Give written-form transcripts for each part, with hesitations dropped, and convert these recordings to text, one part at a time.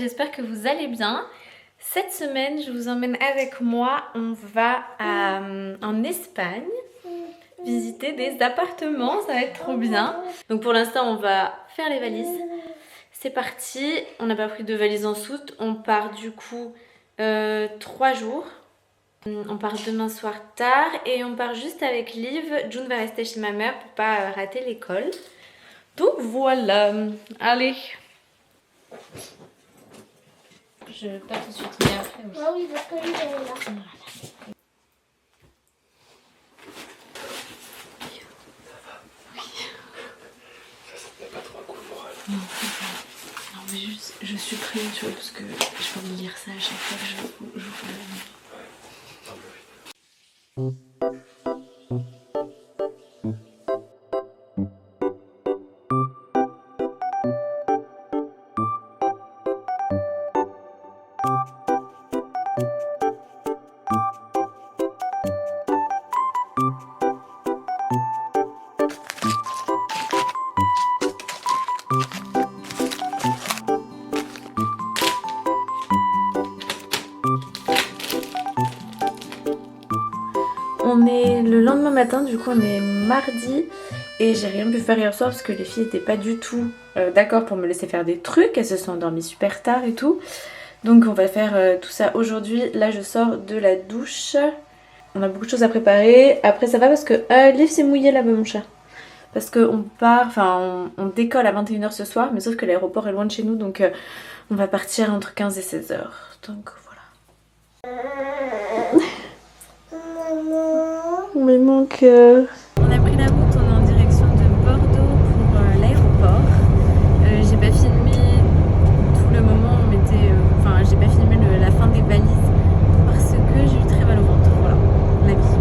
j'espère que vous allez bien. Cette semaine, je vous emmène avec moi, on va en Espagne visiter des appartements, ça va être trop bien. Donc pour l'instant, on va faire les valises. C'est parti, on n'a pas pris de valise en soute, on part du coup 3 jours. On part demain soir tard et on part juste avec Liv. June va rester chez ma mère pour pas rater l'école. Donc voilà, allez. Je vais pas tout de suite, mais après oui. Ah oui, parce que lui, elle est là. Voilà. Pas trop un coup de moral. Non mais juste, je supprime, tu vois, parce que je peux me lire ça à chaque fois que je vous parle. On est le lendemain matin, du coup on est mardi et j'ai rien pu faire hier soir parce que les filles n'étaient pas du tout d'accord pour me laisser faire des trucs. Elles se sont endormies super tard et tout. Donc on va faire tout ça aujourd'hui. Là je sors de la douche. On a beaucoup de choses à préparer. Après ça va parce que Liv s'est mouillé là-bas mon chat. Parce qu'on part, enfin on décolle à 21 h ce soir, mais sauf que l'aéroport est loin de chez nous, donc on va partir entre 15 et 16 h. Donc voilà. Mais mon cœur. On a pris la route, on est en direction de Bordeaux pour l'aéroport. J'ai pas filmé tout le moment où on mettait. Enfin, j'ai pas filmé la fin des valises parce que j'ai eu très mal au ventre. Voilà, la vie.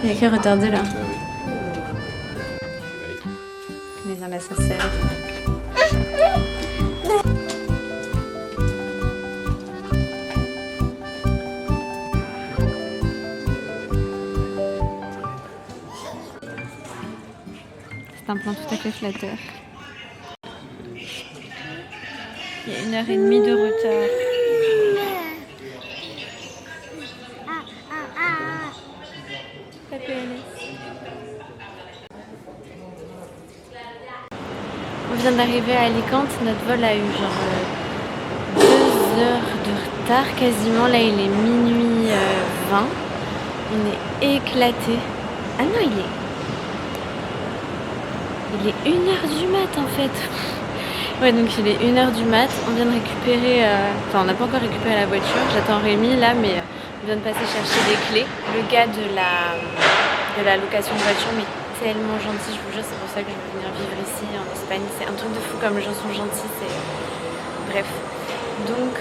Il y a qu'à retarder là. On est dans l'ascenseur. C'est un plan tout à fait flatteur. Il y a 1h30 de retard. On vient d'arriver à Alicante, notre vol a eu genre 2 heures de retard quasiment. Là il est minuit 20. On est éclaté. Ah non il est 1h du mat en fait. Ouais donc il est 1h du mat. On vient de récupérer, enfin on n'a pas encore récupéré la voiture. J'attends Rémi là mais on vient de passer chercher les clés. Le gars de la location de voiture mais tellement gentil, je vous jure, c'est pour ça que je veux venir vivre ici en Espagne. C'est un truc de fou comme les gens sont gentils, c'est... Bref. Donc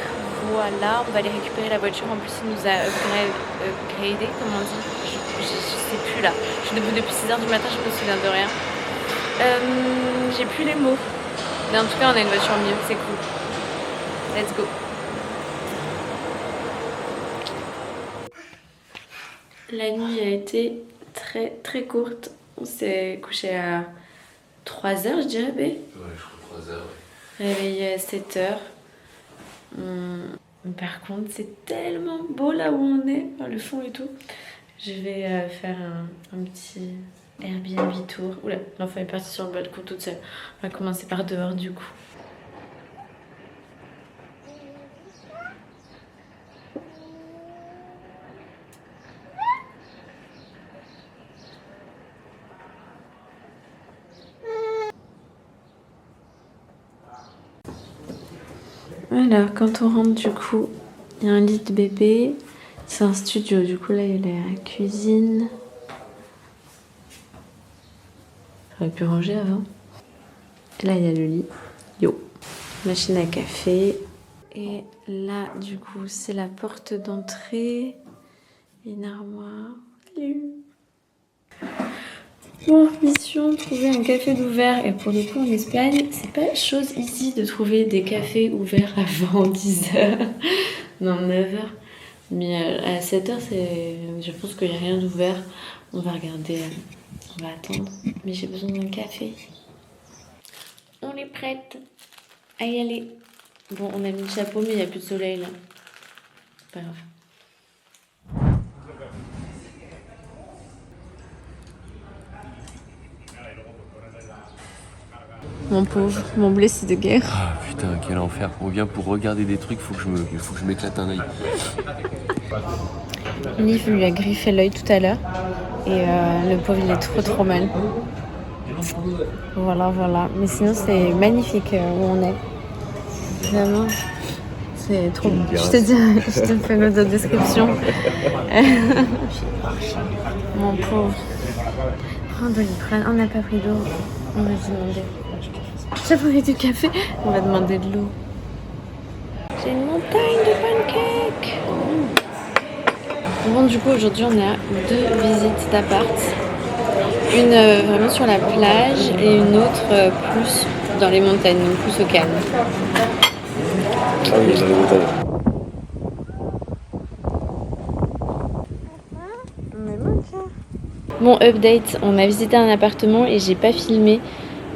voilà, on va aller récupérer la voiture. En plus il nous a upgradé, comme on dit. Je sais plus là. Je suis debout depuis 6h du matin, je me souviens de rien. J'ai plus les mots. Mais en tout cas on a une voiture mieux, c'est cool. Let's go. La nuit a été très courte. On s'est couché à 3h, je dirais, B. Ouais, je crois 3h, ouais. Réveillé à 7h. Par contre, c'est tellement beau là où on est, enfin, le fond et tout. Je vais faire un petit Airbnb tour. Oula, l'enfant est parti sur le balcon toute seule. On va commencer par dehors du coup. Voilà, quand on rentre du coup, il y a un lit de bébé, C'est un studio, du coup là il y a la cuisine. J'aurais pu ranger avant. Et là il y a le lit. Yo. Machine à café. Et là du coup c'est la porte d'entrée. Une armoire. Bon, mission, trouver un café d'ouvert. Et pour le coup, en Espagne, c'est pas chose ici de trouver des cafés ouverts avant 10h. Non, 9h. Mais à 7h, je pense qu'il n'y a rien d'ouvert. On va regarder, on va attendre. Mais j'ai besoin d'un café. On est prête à y aller. Bon, on a mis le chapeau, mais il n'y a plus de soleil là. Pas grave. Mon pauvre, mon blessé de guerre. Ah putain, quel enfer. On vient pour regarder des trucs, faut que je m'éclate un œil. Liv lui a griffé l'œil tout à l'heure. Et le pauvre, il est trop mal. Voilà. Mais sinon, c'est magnifique où on est. Vraiment, c'est trop beau. Je te fais une autre description. Mon pauvre. On doit y prendre. On n'a pas pris d'eau. On va demander. J'ai pris du café. On va demander de l'eau. J'ai une montagne de pancakes. Bon, du coup, aujourd'hui, on a 2 visites d'appart. Une vraiment sur la plage et une autre plus dans les montagnes, donc plus au calme. Ah oui, dans les montagnes. Bon, update, on a visité un appartement et j'ai pas filmé.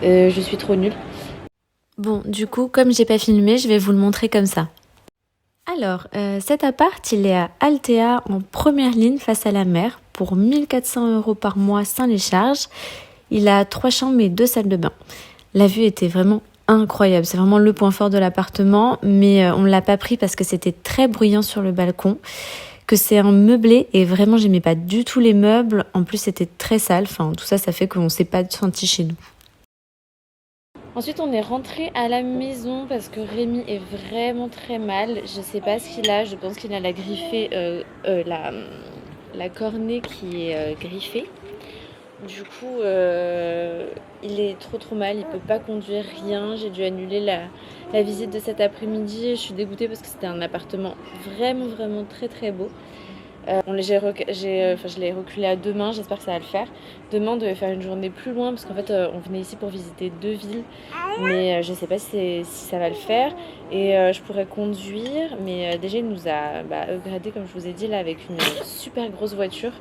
Je suis trop nulle. Bon, du coup, comme j'ai pas filmé, je vais vous le montrer comme ça. Alors, cet appart, il est à Altea, en première ligne face à la mer, pour 1 400 € par mois sans les charges. Il a 3 chambres et 2 salles de bain. La vue était vraiment incroyable. C'est vraiment le point fort de l'appartement, mais on ne l'a pas pris parce que c'était très bruyant sur le balcon, que c'est un meublé et vraiment, j'aimais pas du tout les meubles. En plus, c'était très sale. Enfin, tout ça, ça fait qu'on ne s'est pas senti chez nous. Ensuite, on est rentré à la maison parce que Rémi est vraiment très mal. Je sais pas ce qu'il a. Je pense qu'il a la griffée, la cornée qui est griffée. Du coup, il est trop mal. Il peut pas conduire, rien. J'ai dû annuler la visite de cet après-midi. Je suis dégoûtée parce que c'était un appartement vraiment très beau. Je l'ai reculé à demain, j'espère que ça va le faire. Demain, on devait faire une journée plus loin parce qu'en fait, on venait ici pour visiter 2 villes. Mais je sais pas si ça va le faire. Et je pourrais conduire, mais déjà, il nous a upgradé, comme je vous ai dit, là, avec une super grosse voiture.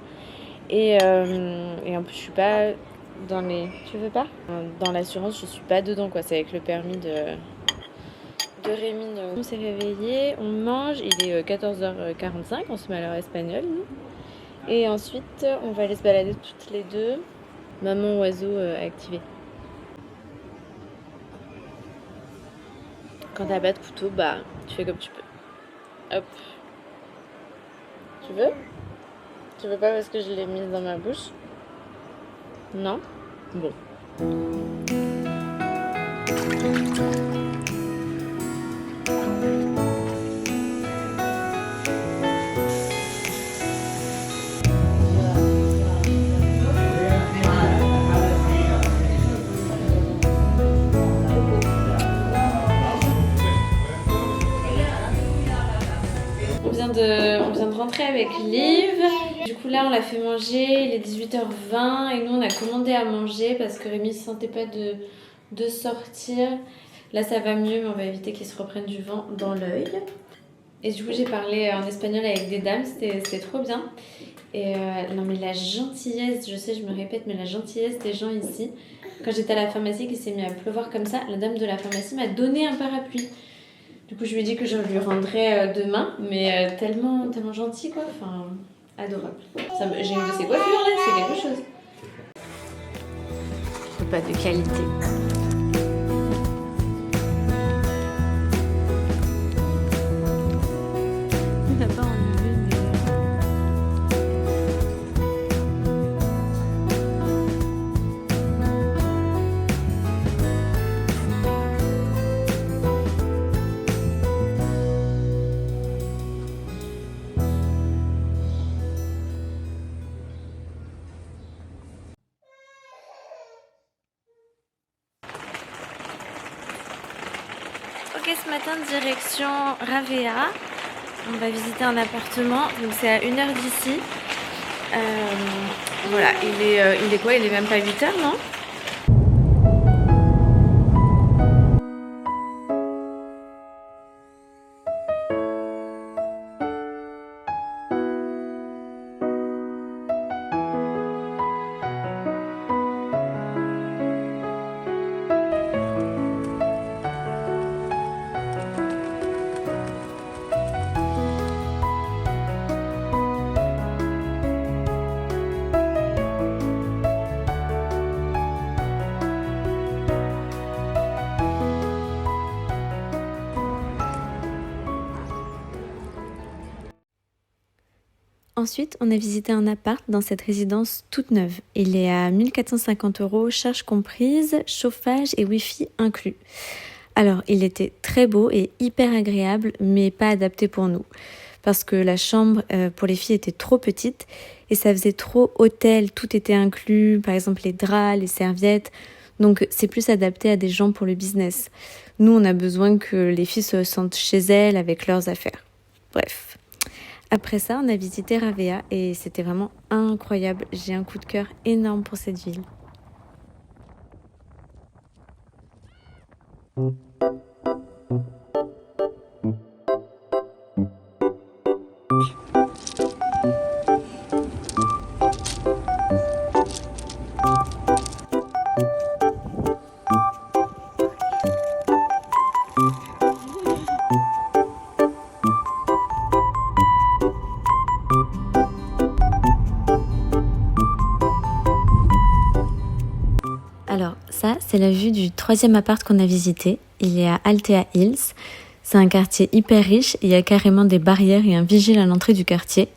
Et en plus, je suis pas dans les... Tu veux pas ? Dans l'assurance, je suis pas dedans, quoi. C'est avec le permis de Rémi. On s'est réveillé, on mange, il est 14h45, on se met à l'heure espagnole, nous. Et ensuite, on va aller se balader toutes les deux. Maman oiseau activée. Quand t'as pas de couteau, tu fais comme tu peux. Hop. Tu veux ? Tu veux pas parce que je l'ai mise dans ma bouche ? Non ? Bon. On vient de rentrer avec Liv. Du coup là on l'a fait manger, il est 18h20 et nous on a commandé à manger parce que Rémi ne se sentait pas de sortir. Là ça va mieux mais on va éviter qu'il se reprenne du vent dans l'œil. Et du coup j'ai parlé en espagnol avec des dames, c'était trop bien. Et non mais la gentillesse, je sais je me répète mais la gentillesse des gens ici. Quand j'étais à la pharmacie qu'il s'est mis à pleuvoir comme ça, la dame de la pharmacie m'a donné un parapluie. Du coup, je lui ai dit que je lui rendrai demain, mais tellement gentil, quoi. Enfin, adorable. J'ai une de ses coiffures, là, c'est quelque chose. Repas de qualité. On n'a pas enlevé, mais... ce matin direction Ravea. On va visiter un appartement, donc c'est à 1 heure d'ici. Voilà, il est quoi? Il est même pas 8 heures, non? Ensuite, on a visité un appart dans cette résidence toute neuve. Il est à 1 450 €, charges comprises, chauffage et wifi inclus. Alors, il était très beau et hyper agréable, mais pas adapté pour nous. Parce que la chambre pour les filles était trop petite et ça faisait trop hôtel, tout était inclus, par exemple les draps, les serviettes. Donc, c'est plus adapté à des gens pour le business. Nous, on a besoin que les filles se sentent chez elles avec leurs affaires. Bref. Après ça, on a visité Ravea et c'était vraiment incroyable. J'ai un coup de cœur énorme pour cette ville. Alors ça, c'est la vue du 3e appart qu'on a visité. Il est à Altea Hills. C'est un quartier hyper riche. Il y a carrément des barrières et un vigile à l'entrée du quartier.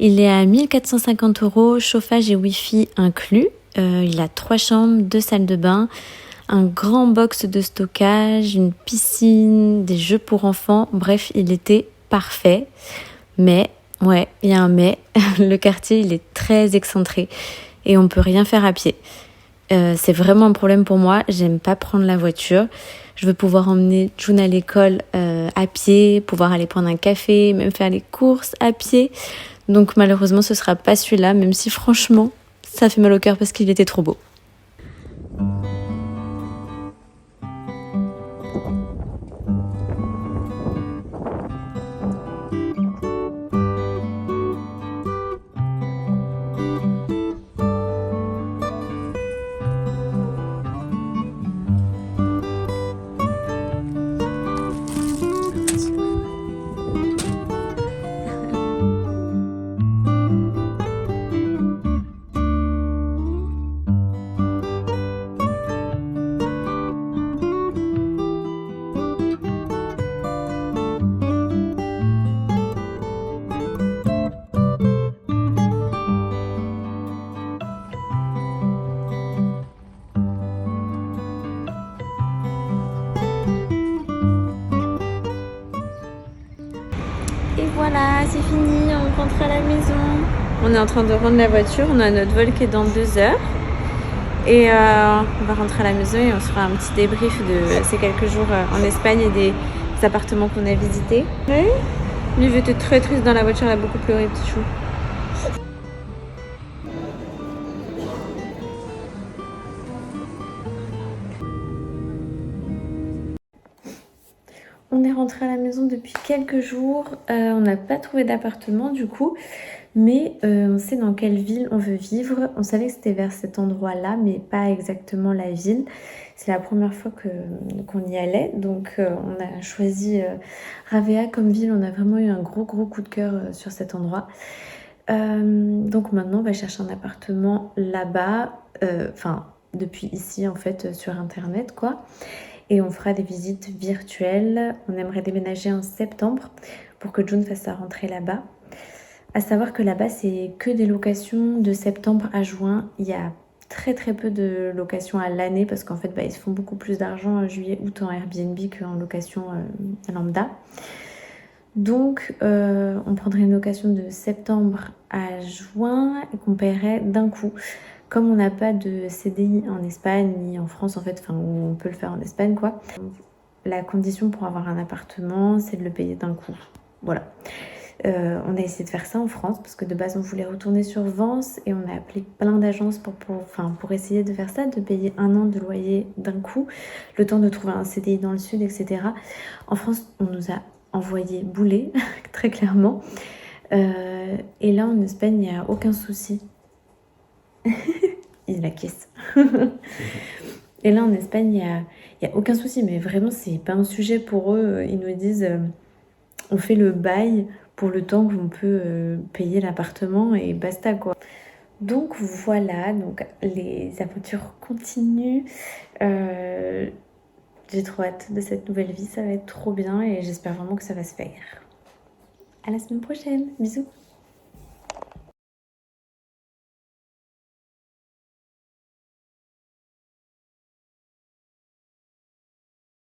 Il est à 1 450 €, chauffage et wifi inclus. Il a 3 chambres, 2 salles de bain, un grand box de stockage, une piscine, des jeux pour enfants. Bref, il était parfait. Mais, ouais, il y a un mais. Le quartier, il est très excentré et on peut rien faire à pied. C'est vraiment un problème pour moi. J'aime pas prendre la voiture. Je veux pouvoir emmener June à l'école à pied, pouvoir aller prendre un café, même faire les courses à pied. Donc malheureusement, ce sera pas celui-là, même si franchement, ça fait mal au cœur parce qu'il était trop beau. Et voilà, c'est fini, on rentre à la maison. On est en train de rendre la voiture, on a notre vol qui est dans 2 heures. Et on va rentrer à la maison et on se fera un petit débrief de ces quelques jours en Espagne et des appartements qu'on a visités. Oui, Liv était très triste dans la voiture, elle a beaucoup pleuré, petit chou. On est rentré à la maison depuis quelques jours, on n'a pas trouvé d'appartement du coup, mais on sait dans quelle ville on veut vivre. On savait que c'était vers cet endroit-là, mais pas exactement la ville. C'est la première fois qu'on y allait, donc on a choisi Ravea comme ville. On a vraiment eu un gros coup de cœur sur cet endroit. Donc maintenant on va chercher un appartement là-bas, enfin depuis ici en fait sur internet quoi. Et on fera des visites virtuelles. On aimerait déménager en septembre pour que June fasse sa rentrée là-bas. À savoir que là-bas, c'est que des locations de septembre à juin. Il y a très peu de locations à l'année parce qu'en fait, ils se font beaucoup plus d'argent en juillet, août en Airbnb qu'en location lambda. Donc, on prendrait une location de septembre à juin et qu'on paierait d'un coup. Comme on n'a pas de CDI en Espagne ni en France, en fait, enfin, on peut le faire en Espagne, quoi. la condition pour avoir un appartement, c'est de le payer d'un coup. Voilà. On a essayé de faire ça en France parce que de base on voulait retourner sur Vence et on a appelé plein d'agences pour essayer de faire ça, de payer 1 an de loyer d'un coup, le temps de trouver un CDI dans le sud, etc. En France, on nous a envoyé bouler, très clairement. Et là en Espagne, il n'y a aucun souci. Il la caisse. Et là en Espagne, il y a aucun souci, mais vraiment, c'est pas un sujet pour eux. Ils nous disent on fait le bail pour le temps qu'on peut payer l'appartement et basta quoi. Donc voilà, donc les aventures continuent. J'ai trop hâte de cette nouvelle vie, ça va être trop bien et j'espère vraiment que ça va se faire. À la semaine prochaine, bisous.